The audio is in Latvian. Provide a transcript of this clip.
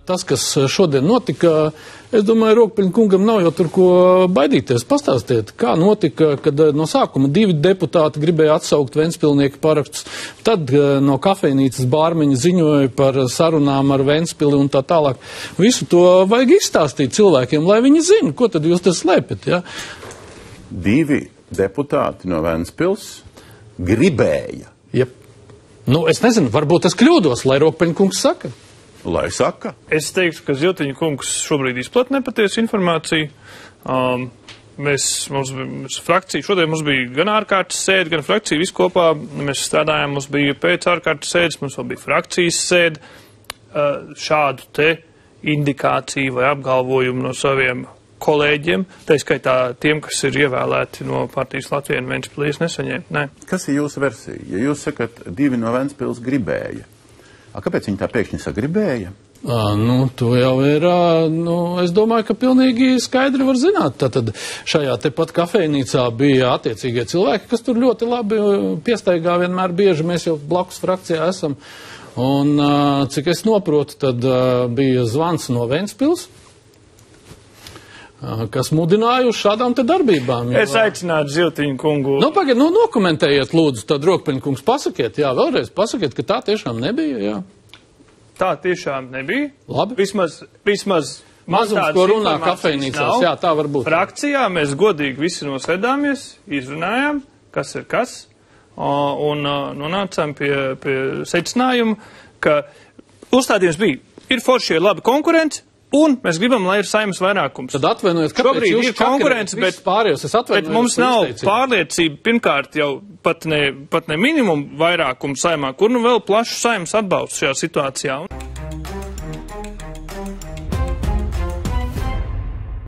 tas, kas šodien notika, es domāju, Rokpeļa kungam nav jau tur ko baidīties. Pastāstiet, kā notika, kad no sākuma 2 deputāti gribēja atsaukt Ventspilnieka parakstus, tad no kafejnīcas bārmeņi ziņoja par sarunām ar Ventspili un tā tālāk. Visu to vajag izstāstīt cilvēkiem, lai viņi zina, ko tad jūs te slēpjat, ja? 2 deputāti no Ventspils gribēja. Jep. Nu, es nezinu, varbūt es kļūdos, lai Rokpeļa kungs saka. Lai saka. Es teiktu, ka Ziltiņa kungs šobrīd izplat nepatiesu informāciju. Šodien mums bija gan ārkārtas sēde, gan frakcija visu kopā. Mēs strādājām, mums bija pēc ārkārtas sēdes, mums vēl bija frakcijas sēde. Šādu te indikāciju vai apgalvojumu no saviem kolēģiem, tā skaitā tiem, kas ir ievēlēti no partijas Latvija un Ventspils, nesaņēma. Nē. Kas ir jūsu versija? Ja jūs sakat, 2 no Ventspils gribēja, kāpēc viņi tā pēkšņi sagribēja? To jau ir, es domāju, ka pilnīgi skaidri var zināt. Tātad šajā tepat kafejnīcā bija attiecīgie cilvēki, kas tur ļoti labi piestaigā vienmēr bieži, mēs jau blakus frakcijā esam. Un, cik es noprotu, tad bija zvans no Ventspils, kas mudināja uz šādām te darbībām. Es aicinātu Ziltiņu kungu. Nokomentējiet, lūdzu, tad Rokpeļa kungs pasakiet, vēlreiz pasakiet, ka tā tiešām nebija, jā. Tā tiešām nebija. Labi. Vismaz mazums, ko runā kafejnīcās, jā, tā var būt. Frakcijā mēs godīgi visi nosēdāmies, izrunājām, kas ir kas, un nonācām pie secinājuma, ka uzstādījums bija, ir forši, ir labi konkurence, un mēs gribam, lai ir Saeimas vairākums. Tad atvainojiet, kāpēc jūs ir konkurence, bet mums nav pārliecība, pirmkārt jau pat ne minimumu vairākumu Saeimā, kur nu vēl plašu Saeimas atbalstu šajā situācijā.